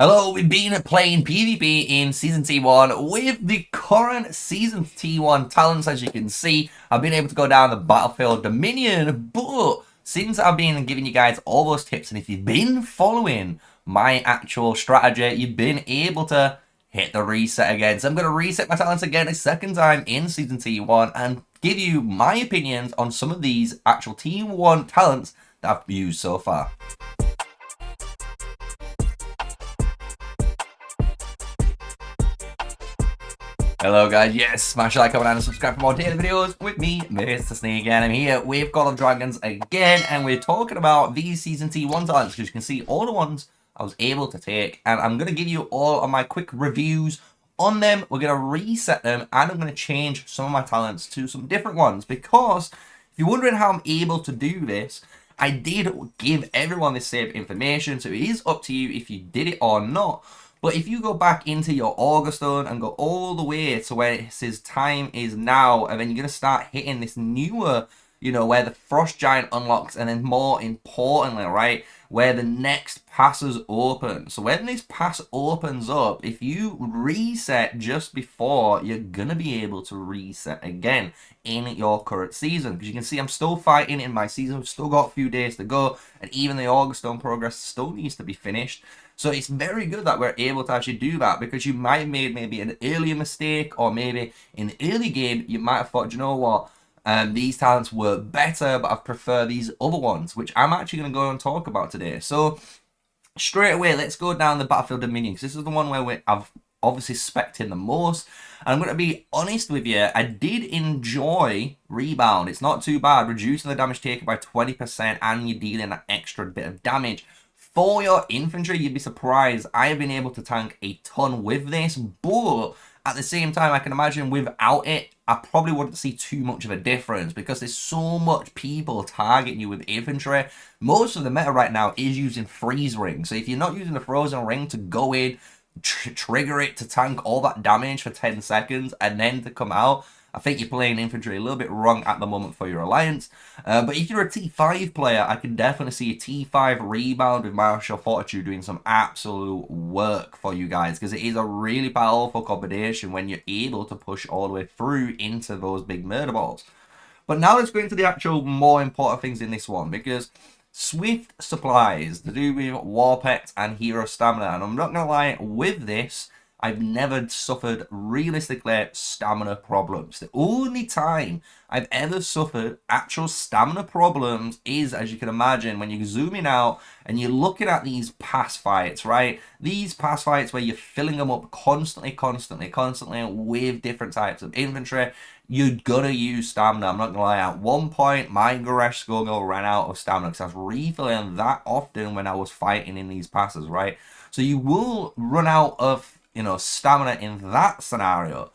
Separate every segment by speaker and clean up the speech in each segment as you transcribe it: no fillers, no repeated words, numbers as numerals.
Speaker 1: Hello, we've been playing PvP in Season T1 with the current Season T1 talents. As you can see, I've been able to go down the battlefield Dominion, but since I've been giving you guys all those tips, and if you've been following my actual strategy, you've been able to hit the reset again. So I'm going to reset my talents again a second time in Season T1 and give you my opinions on some of these actual T1 talents that I've used so far. Hello guys, yes, smash a like, comment and subscribe for more daily videos with me, MrSneakyy, and I'm here with God of Dragons again, and we're talking about these Season T1 talents, because you can see all the ones I was able to take, and I'm going to give you all of my quick reviews on them. We're going to reset them, and I'm going to change some of my talents to some different ones, because if you're wondering how I'm able to do this, I did give everyone the same information, so it is up to you if you did it or not. But if you go back into your Augustone and go all the way to where it says time is now, and then you're going to start hitting this newer, where the Frost Giant unlocks, and then more importantly, right, where the next passes open. So when this pass opens up, if you reset just before, you're going to be able to reset again in your current season. Because you can see I'm still fighting in my season. We've still got a few days to go, and even the Augustone progress still needs to be finished. So it's very good that we're able to actually do that, because you might have made maybe an earlier mistake, or maybe in the early game you might have thought, you know what, these talents were better, but I prefer these other ones, which I'm actually going to go and talk about today. So straight away, let's go down the Battlefield Dominion, because this is the one where I've obviously spec'd in the most. And I'm going to be honest with you, I did enjoy Rebound. It's not too bad, reducing the damage taken by 20%, and you're dealing an extra bit of damage. For your infantry, you'd be surprised. I have been able to tank a ton with this, but at the same time, I can imagine without it, I probably wouldn't see too much of a difference, because there's so much people targeting you with infantry. Most of the meta right now is using freeze ring. So if you're not using the frozen ring to go in, trigger it to tank all that damage for 10 seconds, and then to come out, I think you're playing infantry a little bit wrong at the moment for your alliance. But if you're a T5 player, I can definitely see a T5 rebound with Martial Fortitude doing some absolute work for you guys, because it is a really powerful combination when you're able to push all the way through into those big murder balls. But now let's go into the actual more important things in this one, because Swift supplies to do with War Pets and Hero Stamina. And I'm not going to lie, with this, I've never suffered, realistically, stamina problems. The only time I've ever suffered actual stamina problems is, as you can imagine, when you're zooming out and you're looking at these pass fights, right? These pass fights where you're filling them up constantly with different types of infantry. You're gonna use stamina. I'm not gonna lie. At one point, my Goresh Skogel ran out of stamina because I was refilling that often when I was fighting in these passes, right? So you will run out of stamina in that scenario.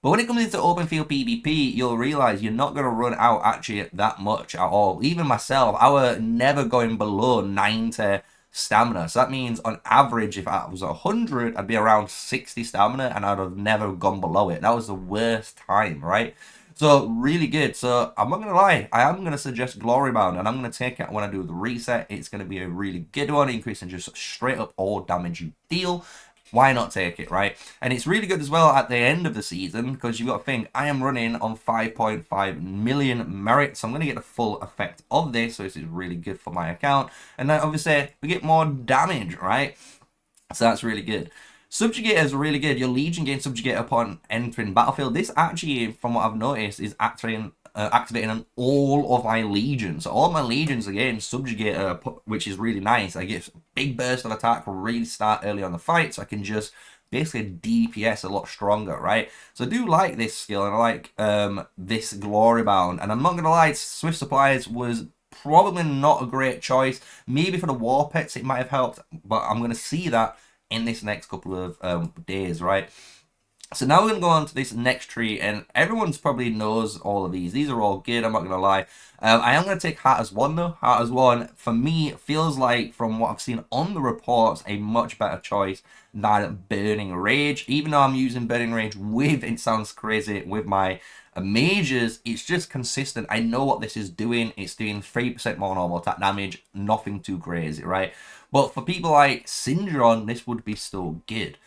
Speaker 1: But when it comes into open field PvP, you'll realize you're not going to run out actually that much at all. Even myself, I were never going below 90 stamina. So that means on average, if I was 100, I'd be around 60 stamina, and I'd have never gone below it. That was the worst time, right? So really good. So I'm not going to lie, I am going to suggest Glory Bound, and I'm going to take it when I do the reset. It's going to be a really good one, increasing just straight up all damage you deal. Why not take it, right? And it's really good as well at the end of the season, because you've got to think, I am running on 5.5 million merit, so I'm going to get the full effect of this, so this is really good for my account. And then obviously, we get more damage, right? So that's really good. Subjugator is really good. Your Legion gains Subjugator upon entering battlefield. This actually, from what I've noticed, is activating on all of my legions. So all my legions again Subjugator, which is really nice. I get a big burst of attack really start early on the fight, so I can just basically DPS a lot stronger, right? So I do like this skill, and I like this Glory Bound. And I'm not gonna lie, Swift Supplies was probably not a great choice. Maybe for the War Pets it might have helped, but I'm gonna see that in this next couple of days, right? So now we're going to go on to this next tree, and everyone's probably knows all of these. These are all good, I'm not going to lie. I am going to take Heart as 1 though. Heart as 1, for me, feels like, from what I've seen on the reports, a much better choice than Burning Rage. Even though I'm using Burning Rage with, it sounds crazy, with my mages, it's just consistent. I know what this is doing. It's doing 3% more normal attack damage, nothing too crazy, right? But for people like Syndron, this would be still good.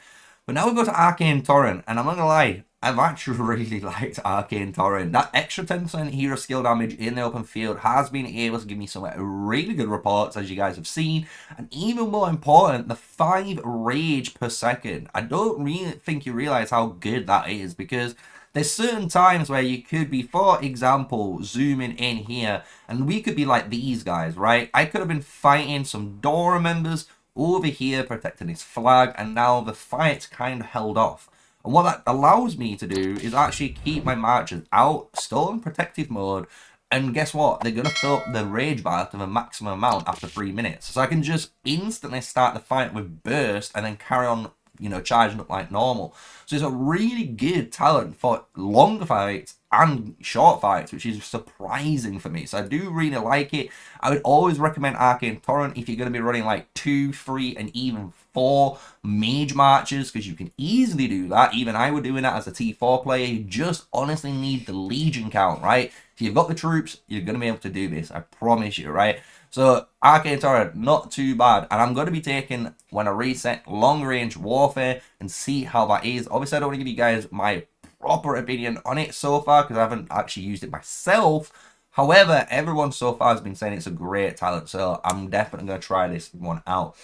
Speaker 1: But now we go to Arcane Torrent, and I'm not gonna lie, I've actually really liked Arcane Torrent. That extra 10% hero skill damage in the open field has been able to give me some really good reports, as you guys have seen. And even more important, the 5 rage per second. I don't really think you realize how good that is, because there's certain times where you could be, for example, zooming in here, and we could be like these guys, right? I could have been fighting some Dora members over here protecting his flag, and now the fight's kind of held off. And what that allows me to do is actually keep my marchers out, still in protective mode, and guess what? They're going to fill up the rage bar to the maximum amount after 3 minutes. So I can just instantly start the fight with burst and then carry on, you know, charging up like normal. So it's a really good talent for longer fights and short fights, which is surprising for me. So I do really like it. I would always recommend Arcane Torrent if you're going to be running like 2, 3, and even 4 mage marches, because you can easily do that. Even I would doing that as a T4 player. You just honestly need the legion count, right? If you've got the troops, you're going to be able to do this. I promise you, right? So Arcane Torrent, not too bad. And I'm going to be taking, when I reset, long range warfare and see how that is. Obviously, I don't want to give you guys my proper opinion on it so far, because I haven't actually used it myself. However, everyone so far has been saying it's a great talent, so I'm definitely going to try this one out.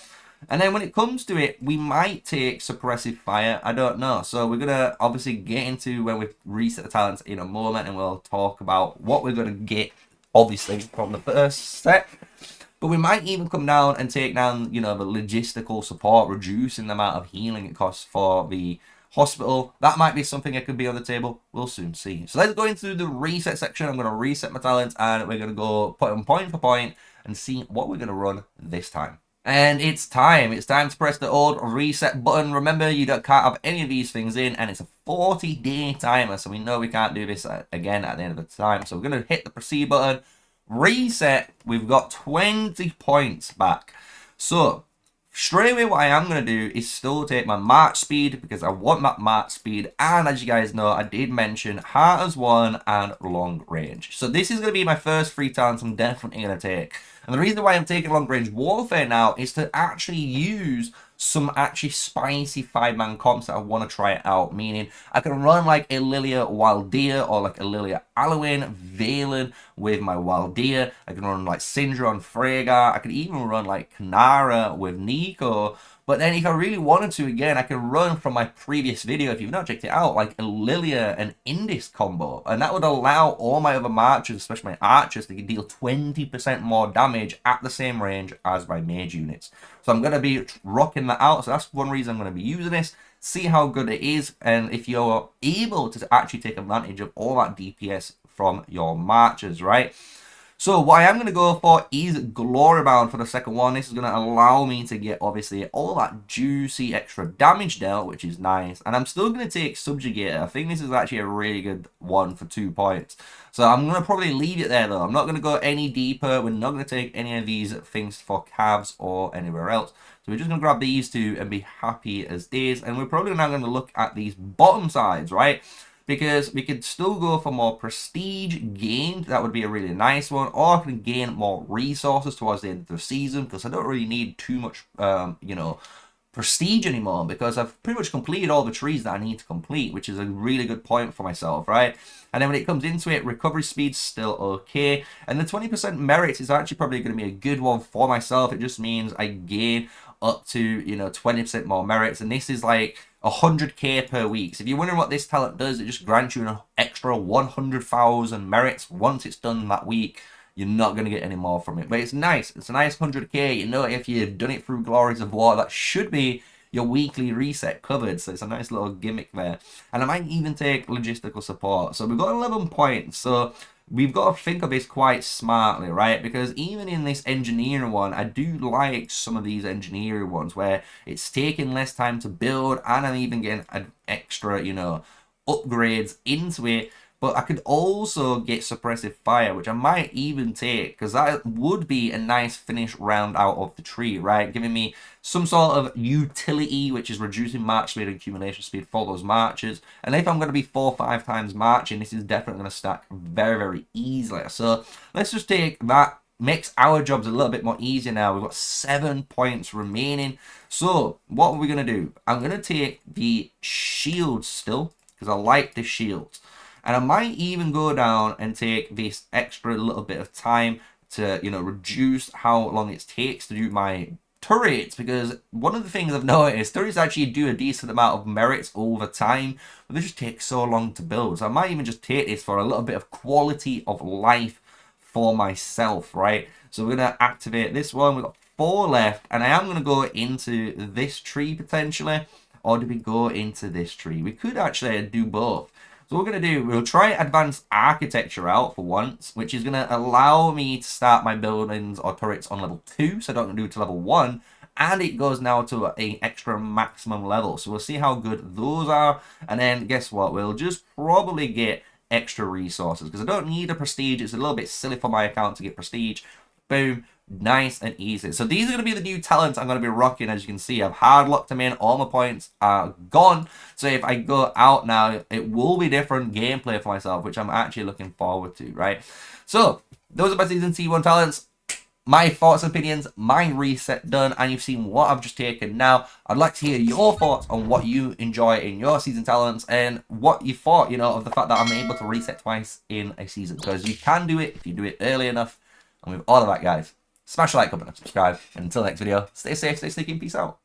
Speaker 1: And then when it comes to it, we might take Suppressive Fire. I don't know. So we're going to obviously get into when we reset the talents in a moment, and we'll talk about what we're going to get, obviously, from the first set. But we might even come down and take down, you know, the logistical support, reducing the amount of healing it costs for the hospital. That might be something that could be on the table. We'll soon see. So let's go into the reset section. I'm going to reset my talents, and we're going to go put them point for point and see what we're going to run this time. And it's time. It's time to press the old reset button. Remember, you can't have any of these things in, and it's a 40-day timer, so we know we can't do this again at the end of the time. So we're going to hit the proceed button. Reset. We've got 20 points back. So straight away, what I am going to do is still take my march speed, because I want that march speed. And as you guys know, I did mention Heart as 1 and long range. So this is going to be my first 3 talents I'm definitely going to take. And the reason why I'm taking long range warfare now is to actually use some actually spicy 5-man comps that I want to try it out. Meaning I can run like a Lilia Waldia, or like a Lilia Alwyn Valen with my Waldia. I can run like Syndron Freyga. I could even run like Kanara with Nico. But then if I really wanted to, again, I can run from my previous video, if you've not checked it out, like a Lilia and Indis combo. And that would allow all my other marchers, especially my archers, to deal 20% more damage at the same range as my mage units. So I'm going to be rocking that out. So that's one reason I'm going to be using this. See how good it is. And if you're able to actually take advantage of all that DPS from your marchers, right? So what I am going to go for is Glory Bound for the second one. This is going to allow me to get, obviously, all that juicy extra damage dealt, which is nice. And I'm still going to take Subjugator. I think this is actually a really good one for 2 points. So I'm going to probably leave it there, though. I'm not going to go any deeper. We're not going to take any of these things for calves or anywhere else. So we're just going to grab these 2 and be happy as days. And we're probably now going to look at these bottom sides, right? Because we could still go for more prestige gained. That would be a really nice one. Or I can gain more resources towards the end of the season, because I don't really need too much, you know, prestige anymore, because I've pretty much completed all the trees that I need to complete, which is a really good point for myself, right? And then when it comes into it, recovery speed's still okay. And the 20% merit is actually probably going to be a good one for myself. It just means I gain up to, you know, 20% more merits. And this is like 100k per week. So if you're wondering what this talent does, it just grants you an extra 100,000 merits once it's done that week. You're not going to get any more from it. But it's nice. It's a nice 100k. You know, if you've done it through Glories of War, that should be your weekly reset covered. So it's a nice little gimmick there. And I might even take logistical support. So we've got 11 points. So we've got to think of this quite smartly, right? Because even in this engineering one, I do like some of these engineering ones where it's taking less time to build, and I'm even getting an extra, you know, upgrades into it. But I could also get suppressive fire, which I might even take, because that would be a nice finish round out of the tree, right? Giving me some sort of utility, which is reducing march speed and accumulation speed for those marches. And if I'm going to be 4 or 5 times marching, this is definitely going to stack very, very easily. So let's just take that. Makes our jobs a little bit more easier now. We've got 7 points remaining. So what are we going to do? I'm going to take the shields still, because I like the shields. And I might even go down and take this extra little bit of time to, you know, reduce how long it takes to do my turrets, because one of the things I've noticed, turrets actually do a decent amount of merits over time, but they just take so long to build. So I might even just take this for a little bit of quality of life for myself, right? So we're going to activate this one. We've got 4 left, and I am going to go into this tree potentially, or do we go into this tree? We could actually do both. So what we're going to do, we'll try advanced architecture out for once, which is going to allow me to start my buildings or turrets on level 2, so I don't do it to level 1, and it goes now to an extra maximum level. So we'll see how good those are, and then guess what, we'll just probably get extra resources, because I don't need a prestige. It's a little bit silly for my account to get prestige. Boom. Nice and easy. So these are going to be the new talents I'm going to be rocking. As you can see, I've hard locked them in. All my points are gone. So if I go out now, it will be different gameplay for myself, which I'm actually looking forward to, right? So those are my Season T1 talents. My thoughts and opinions, my reset done, and you've seen what I've just taken. Now, I'd like to hear your thoughts on what you enjoy in your season talents and what you thought, you know, of the fact that I'm able to reset twice in a season. Because you can do it if you do it early enough. And with all of that, guys, smash the like button and subscribe. And until next video, stay safe, stay sneaky, and peace out.